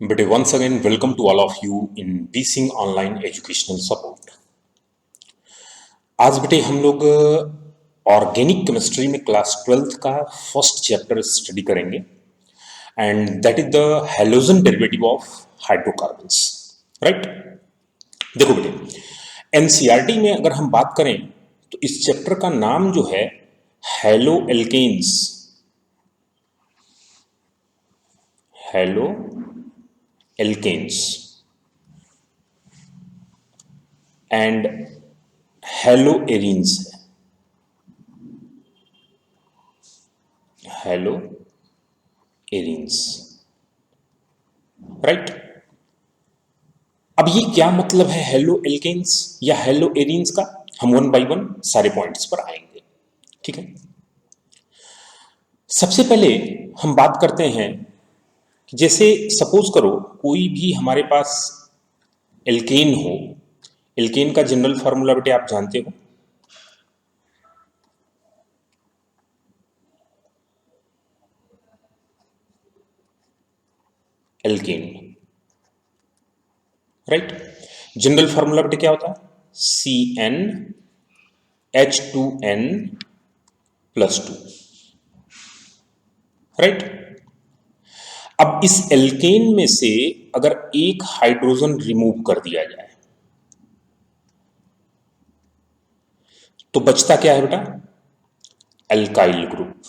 But once again, welcome to all of you in BSing Online Educational Support. आज बेटे हम लोग organic chemistry में क्लास 12th का फर्स्ट चैप्टर स्टडी करेंगे and that is the halogen derivative of hydrocarbons, right. देखो बेटे, NCERT में अगर हम बात करें तो इस चैप्टर का नाम जो है halo alkanes, halo alkanes and halo arenes है, हेलो एरीन्स, राइट। अब ये क्या मतलब है हेलो एल्केन्स या हेलो एरीन्स का, हम वन बाय वन सारे पॉइंट्स पर आएंगे, ठीक है। सबसे पहले हम बात करते हैं कि जैसे सपोज करो कोई भी हमारे पास एल्केन हो। एल्केन का जनरल फार्मूला बेटे आप जानते हो, एल्केन, राइट। जनरल फार्मूला बेटे क्या होता है, CN H2N +2, राइट। अब इस एल्केन में से अगर एक हाइड्रोजन रिमूव कर दिया जाए तो बचता क्या है बेटा, एल्काइल ग्रुप,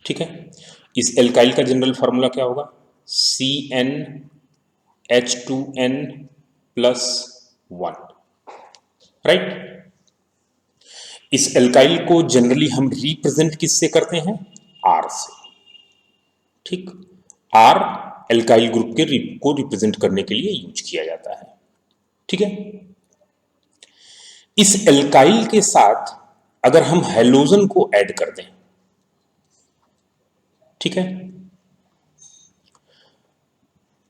ठीक है। इस एल्काइल का जनरल फार्मूला क्या होगा, CN H2N +1, राइट। इस एल्काइल को जनरली हम रिप्रेजेंट किससे करते हैं, R से, ठीक। R एल्काइल ग्रुप के को रिप्रेजेंट करने के लिए यूज किया जाता है, ठीक है। इस एल्काइल के साथ अगर हम हैलोजन को ऐड कर दें, ठीक है,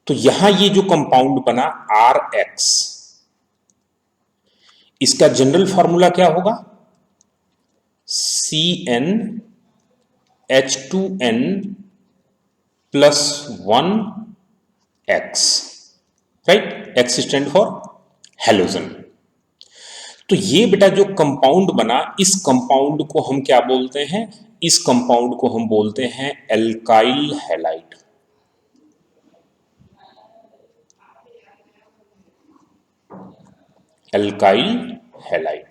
तो यहां ये जो कंपाउंड बना RX, इसका जनरल फार्मूला क्या होगा, CN H2N +1X, right. X stand for halogen. तो ये बेटा जो कंपाउंड बना, इस कंपाउंड को हम क्या बोलते हैं, इस कंपाउंड को हम बोलते हैं alkyl halide, alkyl halide,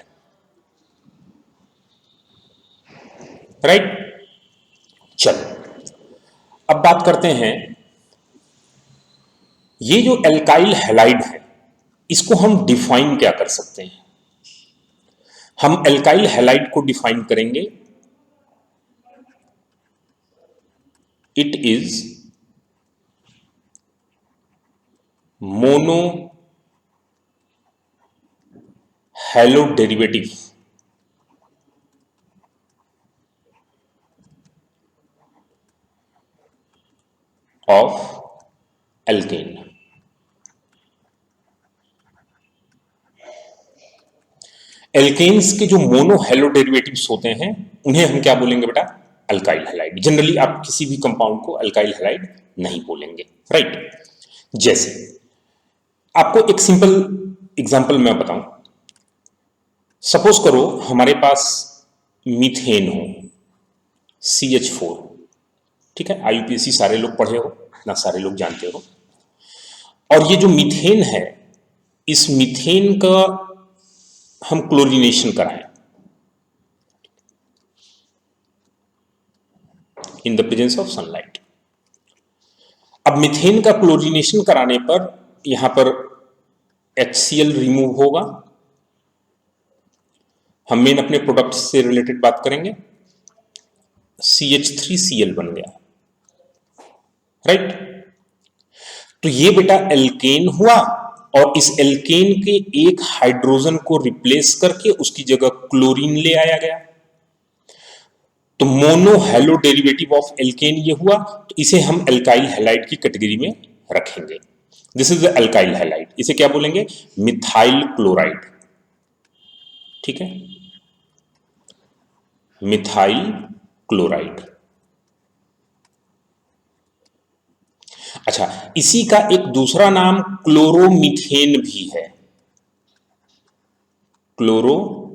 right. चलो अब बात करते हैं, ये जो एल्काइल हैलाइड है इसको हम डिफाइन क्या कर सकते हैं। हम एल्काइल हैलाइड को डिफाइन करेंगे, it is mono halo derivative of alkane. Alkanes के जो मोनो हैलो डेरिवेटिव्स होते हैं उन्हें हम क्या बोलेंगे बेटा, अल्काइल हैलाइड। जनरली आप किसी भी कंपाउंड को अल्काइल हैलाइड नहीं बोलेंगे, राइट। जैसे आपको एक सिंपल एग्जांपल मैं बताऊं, सपोज करो हमारे पास मीथेन हो, CH4, ठीक है। IUPAC सारे लोग पढ़े हो ना, सारे लोग जानते हो। और ये जो मीथेन है, इस मीथेन का हम क्लोरीनेशन कराएं in the presence of sunlight. अब मीथेन का क्लोरीनेशन कराने पर यहां पर HCl रिमूव होगा। हम मेन अपने प्रोडक्ट से रिलेटेड बात करेंगे, CH3Cl बन गया, राइट। तो ये बेटा एल्केन हुआ और इस एल्केन के एक हाइड्रोजन को रिप्लेस करके उसकी जगह क्लोरीन ले आया गया, तो mono halo derivative of alkene ये हुआ। तो इसे हम एल्काइल हैलाइड की कैटेगरी में रखेंगे। This is the alkyl halide, इसे क्या बोलेंगे, मिथाइल क्लोराइड, ठीक है, मिथाइल क्लोराइड। अच्छा, इसी का एक दूसरा नाम क्लोरोमीथेन भी है, क्लोरोमीथेन,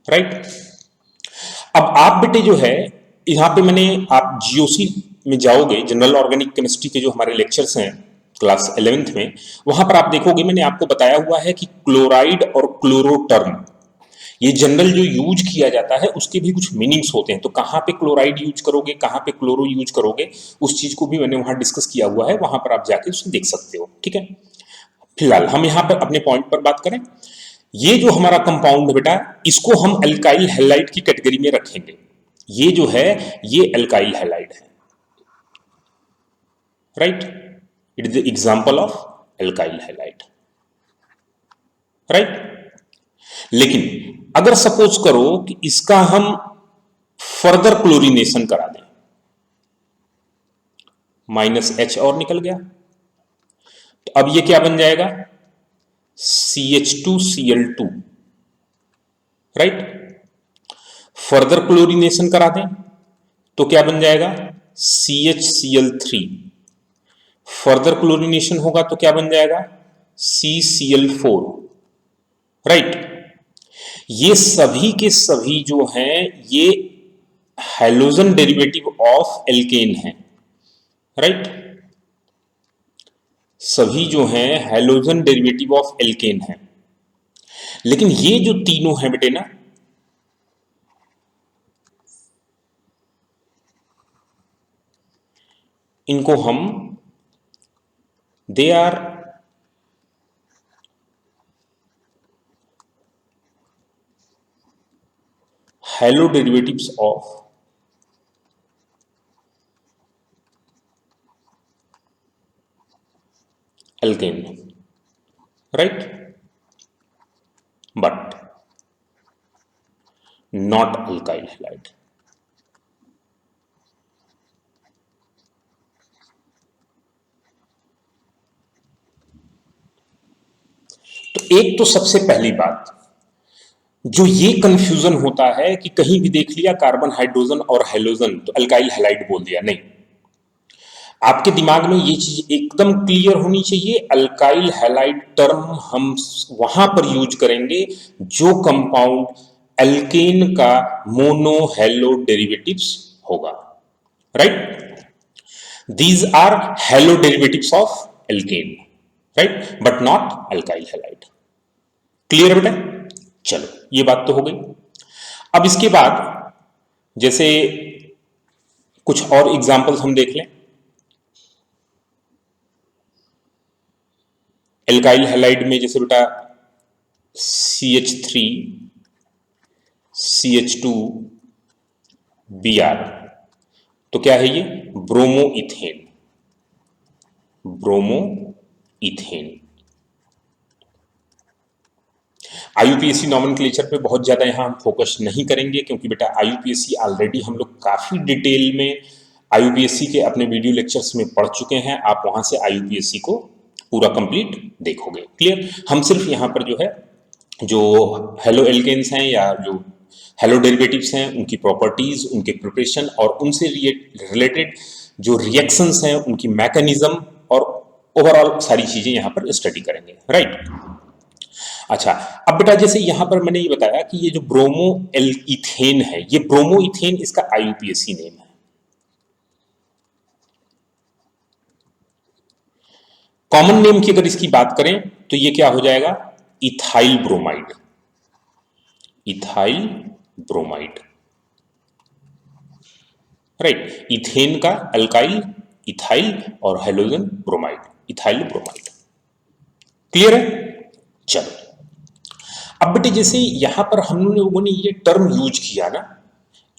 राइट। अब आप बेटे जो है यहां पे मैंने, आप जीओसी में जाओगे, जनरल ऑर्गेनिक केमिस्ट्री के जो हमारे लेक्चर्स हैं क्लास 11th में, वहां पर आप देखोगे मैंने आपको बताया हुआ है कि क्लोराइड और क्लोरो टर्म, ये जनरल जो यूज किया जाता है उसके भी कुछ मीनिंग्स होते हैं। तो कहाँ पे क्लोराइड यूज करोगे, कहाँ पे क्लोरो यूज करोगे, उस चीज को भी मैंने वहां डिस्कस किया हुआ है, वहां पर आप जाके उसे देख सकते हो, ठीक है। फिलहाल हम यहाँ पर अपने पॉइंट पर बात करें। ये जो हमारा कंपाउंड है बेटा, इसको हम अल्काइल हैलाइड की कैटेगरी में रखेंगे। ये जो है ये अल्काइल हैलाइड है, right. It is the example of alkyl halide, right. लेकिन अगर सपोज करो कि इसका हम फर्दर क्लोरीनेशन करा दें, -H और निकल गया, तो अब ये क्या बन जाएगा, CH2Cl2, राइट। फर्दर क्लोरीनेशन करा दें तो क्या बन जाएगा, CHCl3। फर्दर क्लोरीनेशन होगा तो क्या बन जाएगा, CCl4, राइट। ये सभी के सभी जो हैं ये हैलोजन डेरिवेटिव ऑफ एल्केन है, राइट। सभी जो हैं हैलोजन डेरिवेटिव ऑफ एल्केन है। लेकिन ये जो तीनों हैं बेटे ना, इनको हम, they are halo derivatives of alkane, right, but not alkyl halide. तो एक तो सबसे पहली बात जो ये कंफ्यूजन होता है कि कहीं भी देख लिया कार्बन हाइड्रोजन और हेलोजन तो अल्काइल हैलाइड बोल दिया, नहीं। आपके दिमाग में ये चीज एकदम क्लियर होनी चाहिए, अल्काइल हैलाइड टर्म हम वहां पर यूज करेंगे जो कंपाउंड एल्केन का मोनो हैलो डेरिवेटिव्स होगा, right. These are halo derivatives of alkane, right, but not alkyl halide. Clear बेटा, चलो ये बात तो हो गई। अब इसके बाद जैसे कुछ और एग्जांपल्स हम देख लें। एल्काइल हैलाइड में जैसे बेटा CH3 CH2 Br, तो क्या है ये, bromo ethane, bromo ethane. आईयूपीएससी nomenclature पे बहुत ज्यादा यहां हम फोकस नहीं करेंगे क्योंकि बेटा आईयूपीएससी ऑलरेडी हम लोग काफी डिटेल में आईयूपीएससी के अपने वीडियो लेक्चर्स में पढ़ चुके हैं। आप वहां से आईयूपीएससी को पूरा कंप्लीट देखोगे, क्लियर। हम सिर्फ यहां पर जो है जो हेलो एल्केन्स हैं या जो हेलो डेरिवेटिव्स हैं उनकी प्रॉपर्टीज, उनके प्रिपरेशन और उनसे रिलेटेड जो रिएक्शंस हैं उनकी मैकेनिज्म और ओवरऑल सारी चीजें यहां पर स्टडी करेंगे, राइट। अच्छा, अब बेटा जैसे यहां पर मैंने ये बताया कि ये जो ब्रोमो एल इथेन है, ये ब्रोमो इथेन इसका आईयूपीएससी नेम है। कॉमन नेम की अगर इसकी बात करें तो ये क्या हो जाएगा, ethyl bromide, ethyl bromide, right. Ethane का अल्काइल इथाइल और hydrogen bromide, ethyl bromide, clear है। चलो अब बेटे जैसे यहां पर हम लोगों ने ये टर्म यूज किया ना,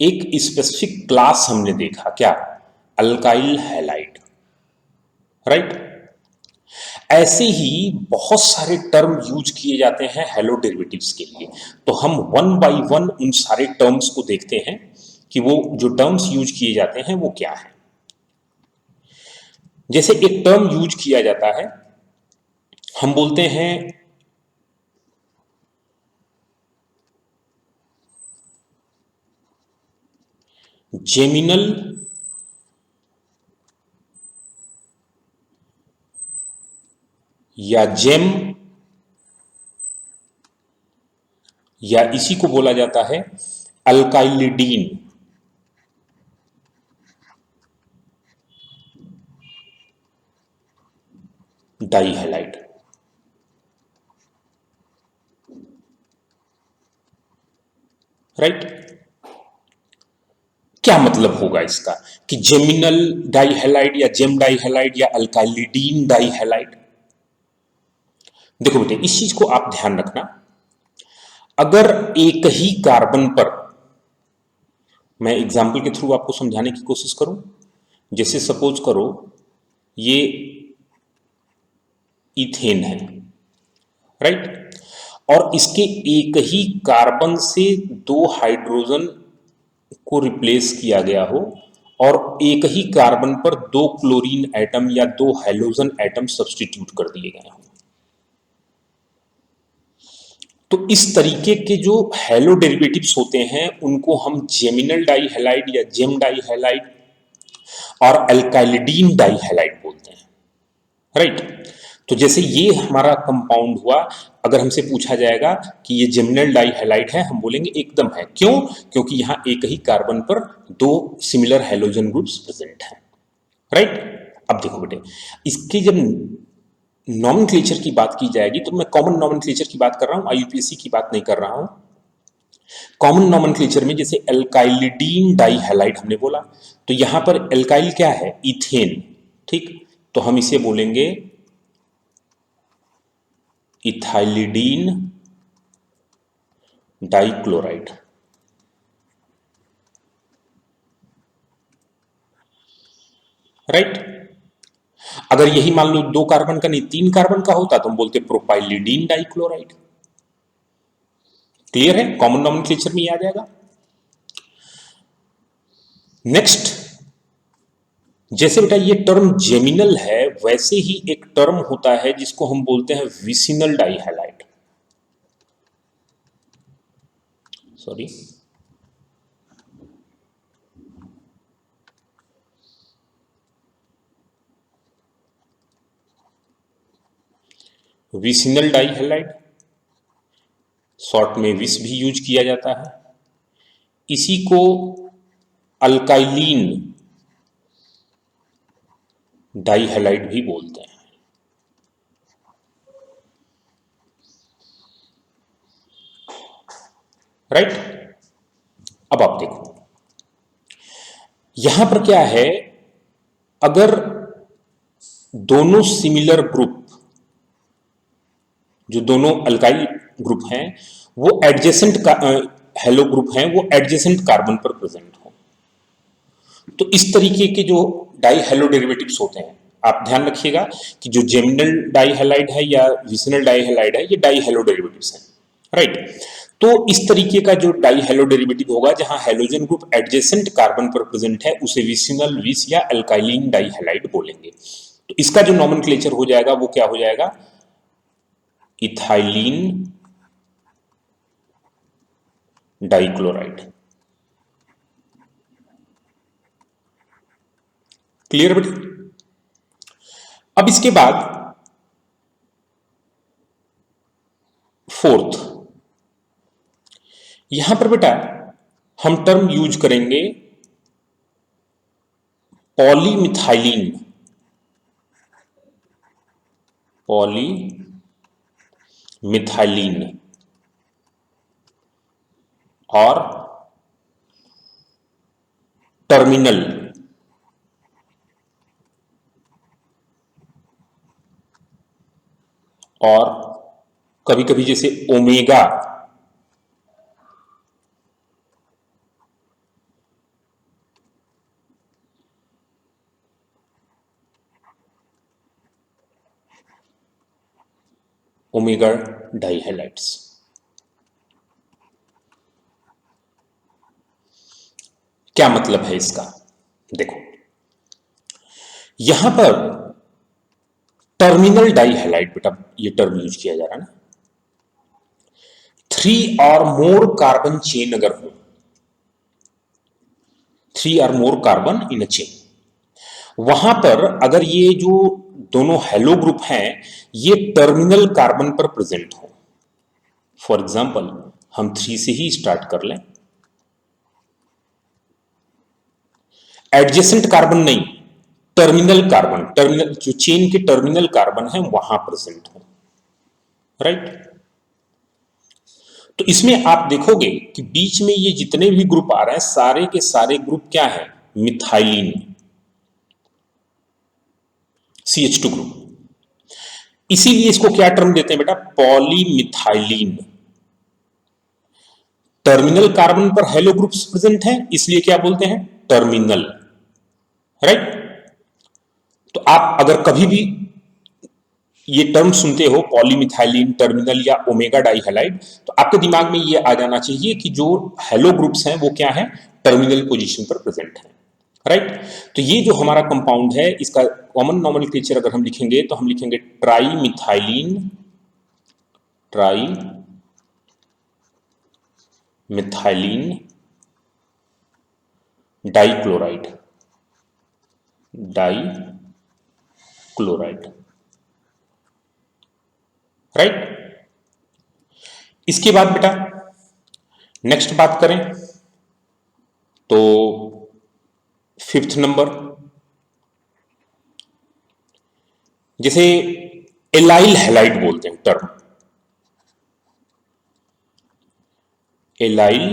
एक स्पेसिफिक क्लास हमने देखा, क्या, अल्काइल हैलाइड, राइट। ऐसे ही बहुत सारे टर्म यूज किए जाते हैं हेलो डेरिवेटिव्स के लिए। तो हम वन बाय वन उन सारे टर्म्स को देखते हैं कि वो जो टर्म्स यूज किए जाते हैं वो क्या है। जैसे एक टर्म यूज किया जाता है, हम बोलते हैं जेमिनल या जेम या इसी को बोला जाता है अल्काइलिडीन डाइहैलाइड। राइट। क्या मतलब होगा इसका कि जेमिनल डाइहैलाइड या जेम डाइहैलाइड या अल्काइलिडीन डाइहैलाइड? देखो बेटे, इस चीज को आप ध्यान रखना। अगर एक ही कार्बन पर, मैं एग्जाम्पल के थ्रू आपको समझाने की कोशिश करूं, जैसे सपोज करो ये इथेन है, राइट, और इसके एक ही कार्बन से दो हाइड्रोजन को रिप्लेस किया गया हो और एक ही कार्बन पर दो क्लोरीन एटम या दो हेलोजन एटम सब्स्टिट्यूट कर दिए गए हों, तो इस तरीके के जो हेलो डेरिवेटिव्स होते हैं उनको हम जेमिनल डाइहैलाइड या जेम डाइहैलाइड और अल्काइलिडीन डाइहैलाइड बोलते हैं। राइट। तो जैसे ये हमारा कंपाउंड हुआ, अगर हमसे पूछा जाएगा कि ये जेमिनल डाइहैलाइड है, हम बोलेंगे एकदम है। क्यों? क्योंकि यहां एक ही कार्बन पर दो सिमिलर हेलोजन ग्रुप्स प्रेजेंट हैं। राइट। अब देखो बेटे, इसके जब नॉमेनक्लेचर की बात की जाएगी तो मैं कॉमन नॉमेनक्लेचर की बात कर रहा हूं, आईयूपीएसी की बात नहीं कर रहा हूं। कॉमन नॉमेनक्लेचर में जैसे एल्काइलिडीन डाइहैलाइड हमने बोला, तो यहां पर एल्काइल क्या है? इथेन। ठीक, तो हम इसे बोलेंगे इथाइलिडीन डाइक्लोराइड। राइट। अगर यही मान लो दो कार्बन का नहीं तीन कार्बन का होता तो हम बोलते प्रोपाइलिडीन डाइक्लोराइड। क्लियर है? कॉमन नॉमेनक्लेचर में ये आ जाएगा। नेक्स्ट, जैसे बेटा ये टर्म जेमिनल है, वैसे ही एक टर्म होता है जिसको हम बोलते हैं विसिनल डाइहैलाइड। सॉरी, विसिनल डाइहैलाइड, शॉर्ट में विस भी यूज किया जाता है। इसी को अल्काइलीन डाइहैलाइड भी बोलते हैं। राइट। अब आप देखो यहां पर क्या है, अगर दोनों सिमिलर ग्रुप, जो दोनों अल्काइल ग्रुप हैं वो एडजेसेंट हेलो ग्रुप हैं, वो एडजेसेंट कार्बन पर प्रेजेंट हो, तो इस तरीके के जो डाई हेलो डेरिवेटिव्स होते हैं, आप ध्यान रखिएगा कि जो जेमिनल डाइहैलाइड है या विसिनल डाइहैलाइड है, ये डाई हेलो डेरिवेटिव्स हैं। राइट। तो इस तरीके का जो डाई हेलो डेरिवेटिव होगा जहां हेलोजन ग्रुप एडजेसेंट कार्बन पर प्रेजेंट है, उसे विसिनल, विस या अल्काइलिन डाइहैलाइड बोलेंगे। तो इसका जो नॉमेनक्लेचर हो जाएगा वो क्या हो जाएगा? Ethylene dichloride. क्लियर बेटे? अब इसके बाद फोर्थ, यहां पर बेटा हम टर्म यूज करेंगे पॉलीमिथाइलिन। पॉलीमिथाइलिन और टर्मिनल। और कभी कभी जैसे ओमेगा, ओमेगा डाइहैलाइड्स। क्या मतलब है इसका? देखो यहां पर टर्मिनल डाइहैलाइड, बेटा ये टर्म यूज किया जा रहा है ना, 3 और मोर कार्बन चेन अगर हो, 3 or more carbon in a chain। वहां पर अगर ये जो दोनों हेलो ग्रुप हैं ये टर्मिनल कार्बन पर प्रेजेंट हो, फॉर एग्जाम्पल हम 3 से ही स्टार्ट कर लें, एडजेसेंट कार्बन नहीं, टर्मिनल कार्बन, टर्मिनल जो चेन के टर्मिनल कार्बन है वहां प्रेजेंट हो, राइट। तो इसमें आप देखोगे कि बीच में ये जितने भी ग्रुप आ रहे हैं सारे के सारे ग्रुप क्या है, मिथाइलिन, CH2 ग्रुप। इसीलिए इसको क्या टर्म देते हैं बेटा, पॉलीमिथाइलिन। टर्मिनल कार्बन पर हेलो ग्रुप्स प्रेजेंट हैं इसलिए क्या बोलते हैं, टर्मिनल, राइट। तो आप अगर कभी भी ये टर्म सुनते हो पॉलीमिथाइलिन, टर्मिनल या ओमेगा डाइहैलाइड, तो आपके दिमाग में ये आ जाना चाहिए कि जो हेलो ग्रुप्स हैं वो क्या है, टर्मिनल पोजीशन पर प्रेजेंट है, राइट। तो ये जो हमारा कंपाउंड है इसका कॉमन नॉमेनक्लेचर अगर हम लिखेंगे तो हम लिखेंगे trimethylene, tri methylene dichloride, dichloride, right. इसके बाद बेटा नेक्स्ट बात करें तो 5th नंबर, जैसे एलाइल हैलाइड बोलते हैं टर्म, एलाइल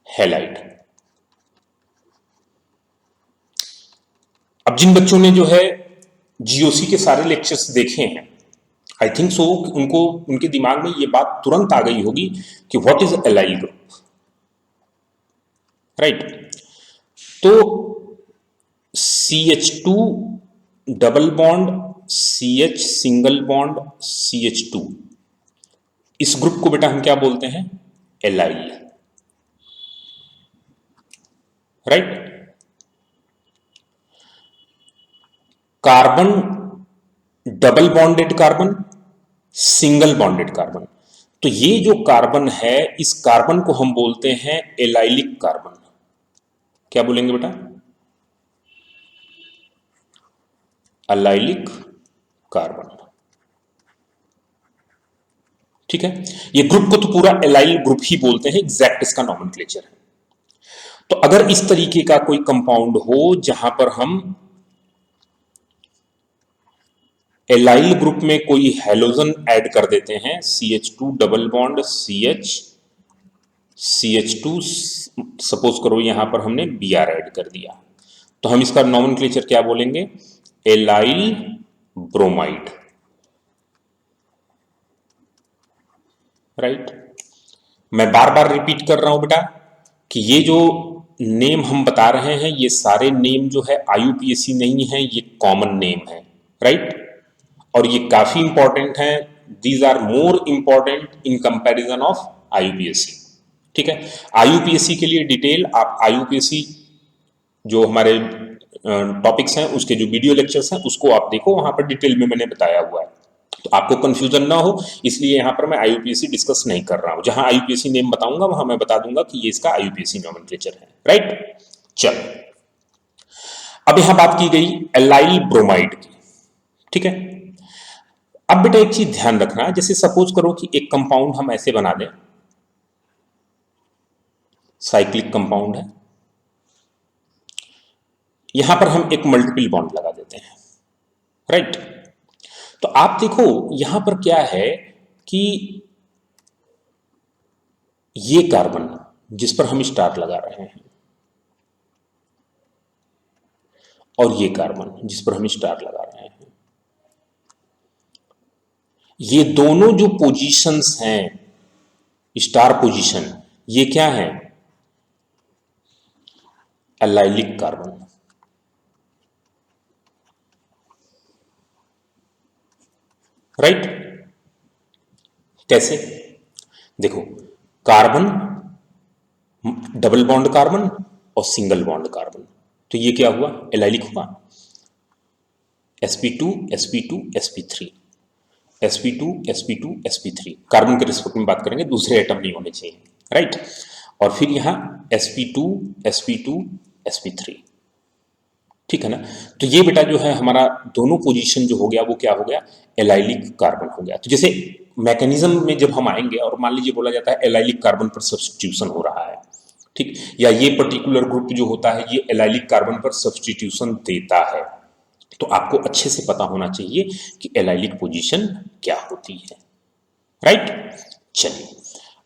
हैलाइड। अब जिन बच्चों ने जो है जीओसी के सारे लेक्चर्स देखे हैं, आई थिंक सो उनको उनके दिमाग में ये बात तुरंत आ गई होगी कि what is allyl group, right. तो CH2 double bond CH single bond CH2, इस ग्रुप को बेटा हम क्या बोलते हैं, allyl, right. Carbon double bonded carbon, single bonded carbon, तो ये जो कार्बन है इस कार्बन को हम बोलते हैं एलाइलिक कार्बन। क्या बोलेंगे बेटा, एलाइलिक कार्बन, ठीक है। ये ग्रुप को तो पूरा एलाइल ग्रुप ही बोलते हैं, एग्जैक्ट इसका नॉमेनक्लेचर है। तो अगर इस तरीके का कोई कंपाउंड हो जहां पर हम एलाइल ग्रुप में कोई हैलोजन ऐड कर देते हैं, CH2 double bond CH CH2, suppose करो यहां पर हमने Br ऐड कर दिया, तो हम इसका नॉमेनक्लेचर क्या बोलेंगे, एलाइल ब्रोमाइड, राइट। मैं बार बार रिपीट कर रहा हूं बेटा कि ये जो नेम हम बता रहे हैं ये सारे नेम जो है IUPAC नहीं है, ये कॉमन नेम है, राइट। और ये काफी इंपॉर्टेंट है, these are more important in comparison of IUPAC, ठीक है। IUPAC के लिए डिटेल आप IUPAC जो हमारे टॉपिक्स हैं उसके जो वीडियो लेक्चर्स हैं उसको आप देखो, वहां पर डिटेल में मैंने बताया हुआ है, तो आपको कंफ्यूजन ना हो इसलिए यहां पर मैं IUPAC डिस्कस नहीं कर रहा हूं। जहां IUPAC नेम बताऊंगा वहां मैं बता दूंगा कि ये इसका IUPAC नॉमेनक्लेचर है, राइट। चलो अब यहां बात की गई एलाइल ब्रोमाइड की, ठीक है। अब बेटा एक चीज ध्यान रखना, जैसे सपोज करो कि एक कंपाउंड हम ऐसे बना दें, साइक्लिक कंपाउंड है, यहां पर हम एक मल्टीपल बॉन्ड लगा देते हैं, राइट। तो आप देखो यहां पर क्या है कि ये कार्बन जिस पर हम स्टार लगा रहे हैं और ये कार्बन जिस पर हम स्टार लगा रहे हैं, ये दोनों जो पोजीशंस हैं स्टार पोजीशन, ये क्या है, एलाइलिक कार्बन, राइट। कैसे, देखो कार्बन डबल बॉन्ड कार्बन और सिंगल बॉन्ड कार्बन, तो ये क्या हुआ, एलाइलिक हुआ, sp2 sp2 sp3 sp2 sp2 sp3, carbon के रिस्पेक्ट में बात करेंगे, दूसरे एटम नहीं होने चाहिए, राइट। और फिर यहाँ sp2 sp2 sp3, ठीक है ना। तो ये बेटा जो है हमारा दोनों पोजीशन जो हो गया वो क्या हो गया, एलाइलिक कार्बन हो गया। तो जैसे मैकेनिज्म में जब हम आएंगे और मान लीजिए बोला जाता है एलाइलिक कार्बन पर सब्स्टिट्यूशन हो रहा है, ठीक, या ये पर्टिकुलर ग्रुप जो होता है ये एलाइलिक कार्बन पर सब्स्टिट्यूशन देता है, तो आपको अच्छे से पता होना चाहिए कि एलाइलिक पोजीशन क्या होती है, राइट। चलिए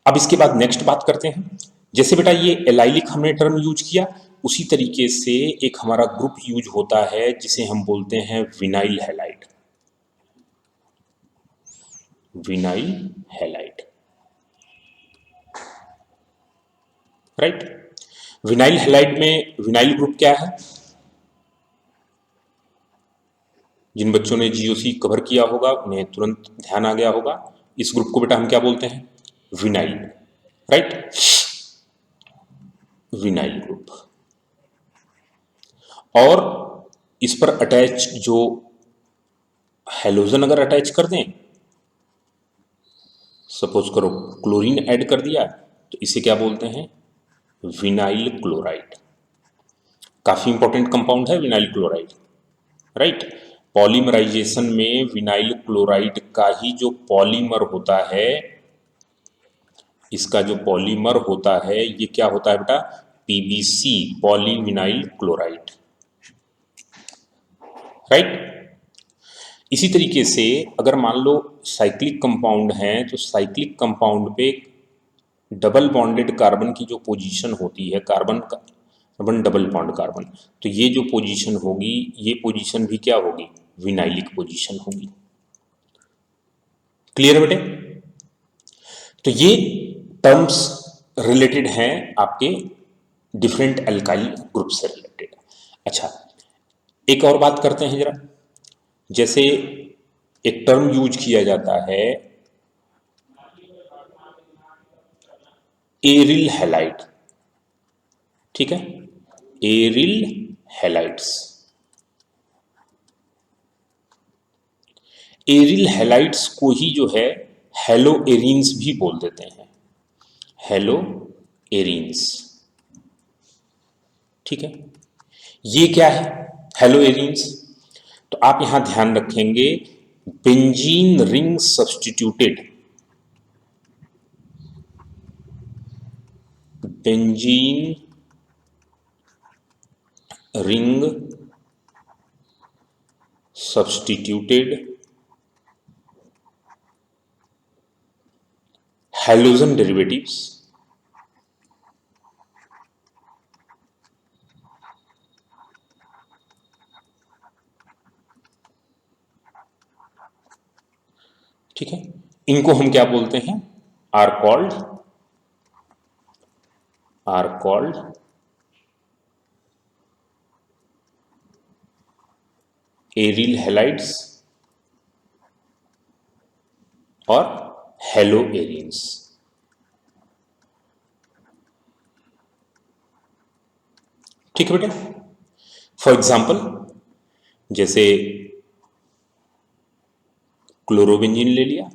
अब इसके बाद नेक्स्ट बात करते हैं। जैसे बेटा ये एलाइलिक हमने टर्म यूज किया, उसी तरीके से एक हमारा ग्रुप यूज होता है जिसे हम बोलते हैं vinyl halide. Vinyl halide, right. Vinyl halide में विनाइल ग्रुप क्या है, जिन बच्चों ने जीओसी कवर किया होगा उन्हें तुरंत ध्यान आ गया होगा। इस ग्रुप को बेटा हम क्या बोलते हैं, विनाइल, राइट, विनाइल ग्रुप। और इस पर अटैच जो हैलोजन अगर अटैच कर दें, सपोज करो क्लोरीन ऐड कर दिया, तो इसे क्या बोलते हैं, विनाइल क्लोराइड। काफी इंपॉर्टेंट कंपाउंड है विनाइल क्लोराइड, राइट। पॉलीमराइजेशन में विनाइल क्लोराइड का ही जो पॉलीमर होता है, इसका जो पॉलीमर होता है ये क्या होता है बेटा, पीबीसी, पॉलीविनाइल क्लोराइड, राइट। इसी तरीके से अगर मान लो साइक्लिक कंपाउंड है, तो साइक्लिक कंपाउंड पे डबल बॉन्डेड कार्बन की जो पोजीशन होती है, कार्बन डबल बॉन्ड कार्बन, तो ये जो पोजीशन होगी ये पोजीशन भी क्या होगी, विनाइलिक पोजीशन होगी। क्लियर है बेटे। तो ये टर्म्स रिलेटेड हैं आपके डिफरेंट एल्काइल ग्रुप से रिलेटेड। अच्छा एक और बात करते हैं जरा, जैसे एक टर्म यूज किया जाता है एरिल हैलाइड, ठीक है, एरिल हैलाइड्स। एरिल हैलाइड्स को ही जो है हेलो एरीन्स भी बोल देते हैं, हेलो एरीन्स, ठीक है। ये क्या है हेलो एरीन्स, तो आप यहां ध्यान रखेंगे benzene ring substituted, benzene ring substituted halogen derivatives, ठीक है। इनको हम क्या बोलते हैं, आर कॉल्ड एरिल हैलाइड्स और हेलो एरीन्स, ठीक है बेटा। फॉर एग्जाम्पल जैसे क्लोरोबेंजीन ले लिया,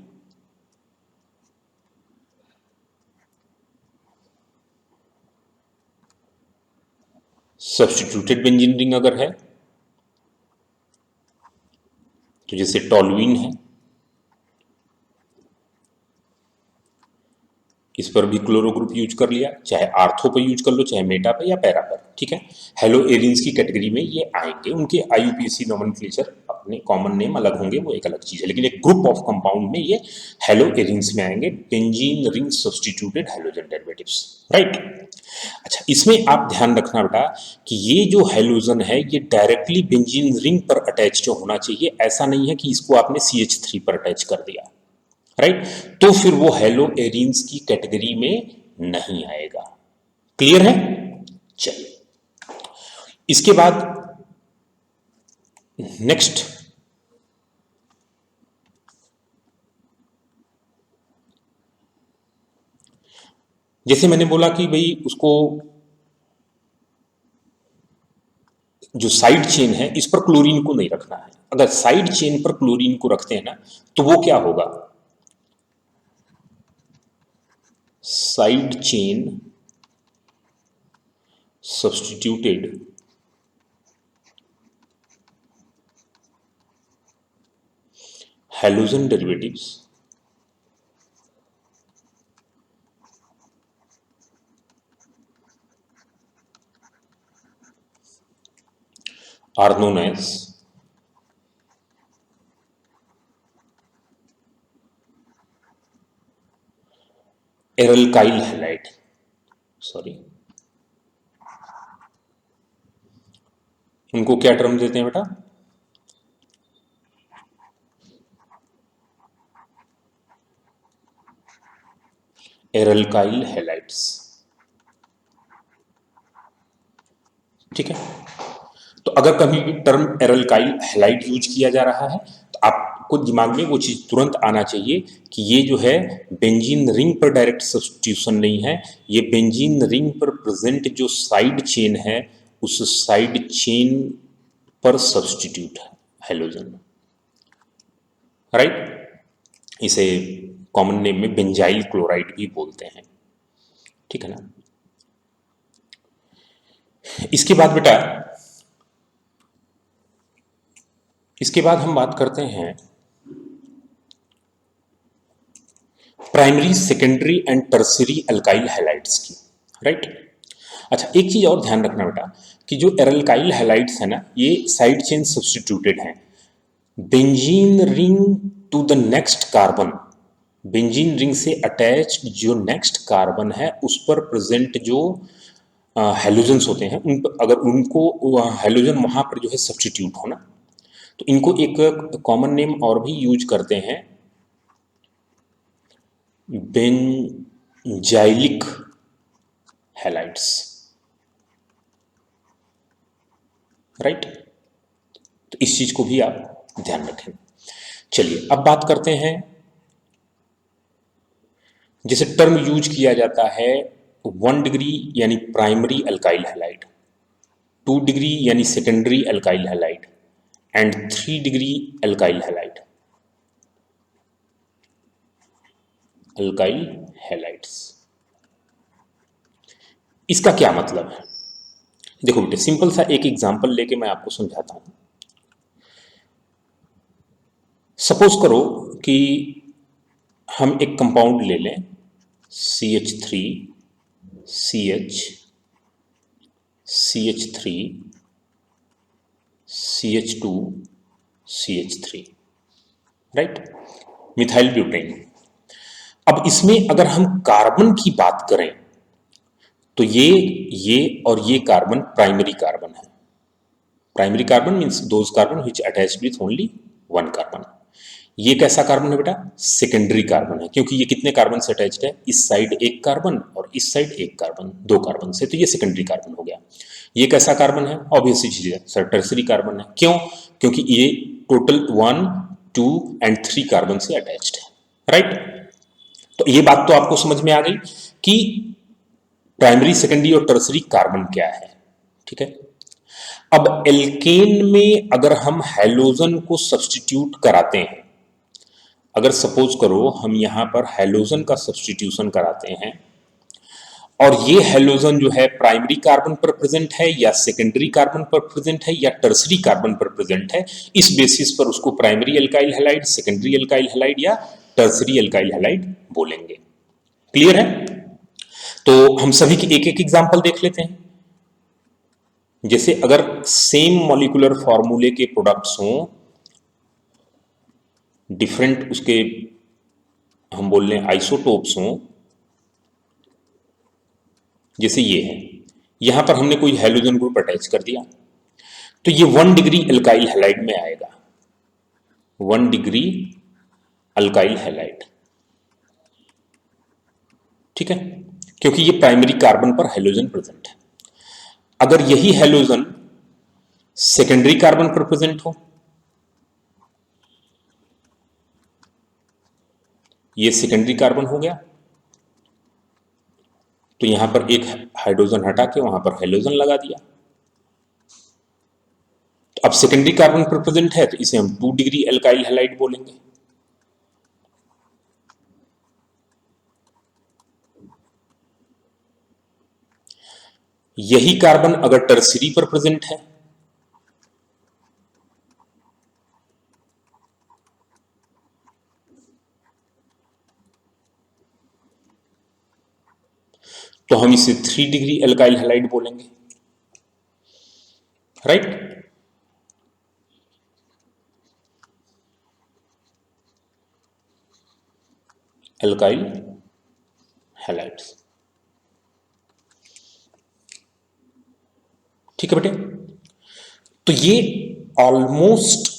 सब्स्टिट्यूटेड बेंजीन रिंग अगर है तो जैसे टॉलुइन है, इस पर भी क्लोरो ग्रुप यूज कर लिया, चाहे आर्थो पर यूज कर लो चाहे मेटा पर या पैरा पर, ठीक है। हेलो एरीन्स की कैटेगरी में ये आएंगे, उनके आईयूपीएसी नोमेनक्लेचर अपने कॉमन नेम अलग होंगे, वो एक अलग चीज है, लेकिन एक ग्रुप ऑफ कंपाउंड में ये हेलो एरीन्स में आएंगे, benzene ring substituted halogen derivatives, right. अच्छा इसमें आप ध्यान रखना बेटा कि ये जो हैलोजन है ये डायरेक्टली बेंजीन रिंग पर अटैच जो होना चाहिए, ऐसा नहीं है कि इसको आपने CH3 पर अटैच कर दिया, राइट, तो फिर वो हेलो एरीन्स की कैटेगरी में नहीं आएगा। क्लियर है। चलिए इसके बाद नेक्स्ट जैसे मैंने बोला कि भाई उसको जो साइड चेन है इस पर क्लोरीन को नहीं रखना है, अगर साइड चेन पर क्लोरीन को रखते हैं ना तो वो क्या होगा, side chain substituted halogen derivatives are known as aralkyl halide. Sorry, उनको क्या टर्म देते हैं बेटा? Aralkyl halides. ठीक है, तो अगर कभी भी टर्म एरलकाइल हैलाइड यूज किया जा रहा है तो आपको दिमाग में वो चीज तुरंत आना चाहिए कि ये जो है बेंजीन रिंग पर डायरेक्ट सब्स्टिट्यूशन नहीं है, ये बेंजीन रिंग पर प्रेजेंट जो साइड चेन है उस साइड चेन पर सब्स्टिट्यूट है हेलोजन। राइट, इसे कॉमन नेम में बेंजाइल क्लोराइड भी बोलते हैं। ठीक है ना। इसके बाद बेटा, इसके बाद हम बात करते हैं primary, secondary and tertiary alkyl halides की। राइट, अच्छा एक चीज और ध्यान रखना बेटा कि जो एरल्काइल हैलाइड्स है ना, ये साइड चेन सब्स्टिट्यूटेड हैं। Benzene ring to the next carbon, benzene ring से अटैच्ड जो नेक्स्ट कार्बन है उस पर प्रेजेंट जो हेलोजन्स होते हैं, उन पर अगर उनको हेलोजन वहां पर जो है सब्स्टिट्यूट होना, तो इनको एक कॉमन नेम और भी यूज करते हैं, बेंजाइलिक हैलाइड्स। राइट, तो इस चीज को भी आप ध्यान रखें। चलिए अब बात करते हैं, जैसे टर्म यूज किया जाता है 1 डिग्री यानी प्राइमरी अल्काइल हैलाइड, 2 डिग्री यानी secondary alkyl halide and 3 degree alkyl halide, alkyl halides. इसका क्या मतलब है? देखो बेटे, सिंपल सा एक एग्जांपल लेके मैं आपको समझाता हूं। सपोज करो कि हम एक कंपाउंड ले लें CH3 CH CH3 CH2 CH3, right, methyl butane. अब इसमें अगर हम कार्बन की बात करें तो ये और ये कार्बन प्राइमरी कार्बन है। Primary carbon means those carbon which attached with only one carbon. ये कैसा कार्बन है बेटा? सेकेंडरी कार्बन है, क्योंकि ये कितने कार्बन से अटैच्ड है? इस साइड एक कार्बन और इस साइड एक कार्बन, दो कार्बन से, तो ये सेकेंडरी कार्बन हो गया। ये कैसा कार्बन है? ऑब्वियसली चीज है सर, टर्सरी कार्बन है। क्यों? क्योंकि ये टोटल 1 2 एंड 3 कार्बन से अटैच्ड है। राइट, तो ये बात तो आपको समझ में आ गई कि प्राइमरी, सेकेंडरी और टर्सरी कार्बन क्या है। ठीक है, अब एल्केन में अगर हम हैलोजन को सब्स्टिट्यूट कराते हैं, अगर सपोज करो हम यहां पर हैलोजन का सब्स्टिट्यूशन कराते हैं और ये हैलोजन जो है प्राइमरी कार्बन पर प्रेजेंट है या सेकेंडरी कार्बन पर प्रेजेंट है या टर्सरी कार्बन पर प्रेजेंट है, इस बेसिस पर उसको primary alkyl halide, secondary alkyl halide या टर्सरी अल्काइल हैलाइड बोलेंगे। क्लियर है? तो हम सभी की एक एक एग्जांपल देख लेते हैं। जैसे अगर सेम मॉलिक्यूलर फॉर्मूले के प्रोडक्ट्स हों, डिफरेंट उसके हम बोल रहे हैं आइसोटोप्स हों, जैसे ये है, यहां पर हमने कोई हैलोजन ग्रुप अटैच कर दिया तो ये 1 डिग्री अल्काइल हैलाइड में आएगा, 1 डिग्री अल्काइल हैलाइड। ठीक है, क्योंकि ये प्राइमरी कार्बन पर हैलोजन प्रेजेंट है। अगर यही हैलोजन सेकेंडरी कार्बन पर प्रेजेंट हो, ये सेकेंडरी कार्बन हो गया, तो यहां पर एक हाइड्रोजन हटा के वहां पर हैलोजन लगा दिया, तो अब सेकेंडरी कार्बन पर प्रेजेंट है तो इसे हम 2 डिग्री अल्काइल हैलाइड बोलेंगे। यही कार्बन अगर टर्सरी पर प्रेजेंट है तो हम इसे 3 डिग्री एल्काइल हैलाइड बोलेंगे, राइट। एल्काइल हैलाइड्स, ठीक है बेटे। तो ये ऑलमोस्ट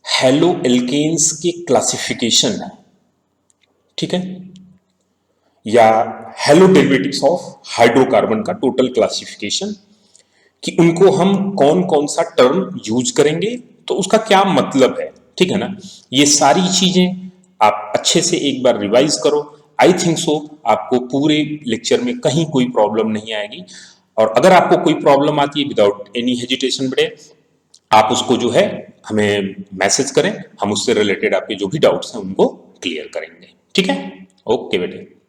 हेलो एल्केन्स के क्लासिफिकेशन है, ठीक है, या हेलो डेरिवेटिव्स ऑफ हाइड्रोकार्बन का टोटल क्लासिफिकेशन, कि उनको हम कौन कौन सा टर्म यूज करेंगे तो उसका क्या मतलब है, ठीक है ना। ये सारी चीजें आप अच्छे से एक बार रिवाइज करो। आई थिंक सो आपको पूरे लेक्चर में कहीं कोई प्रॉब्लम नहीं आएगी, और अगर आपको कोई प्रॉब्लम आती है विदाउट एनी हेजिटेशन बेटे, आप उसको जो है हमें मैसेज करें, हम उससे रिलेटेड आपके जो भी डाउट्स हैं उनको क्लियर करेंगे, ठीक है। ओके बेटे।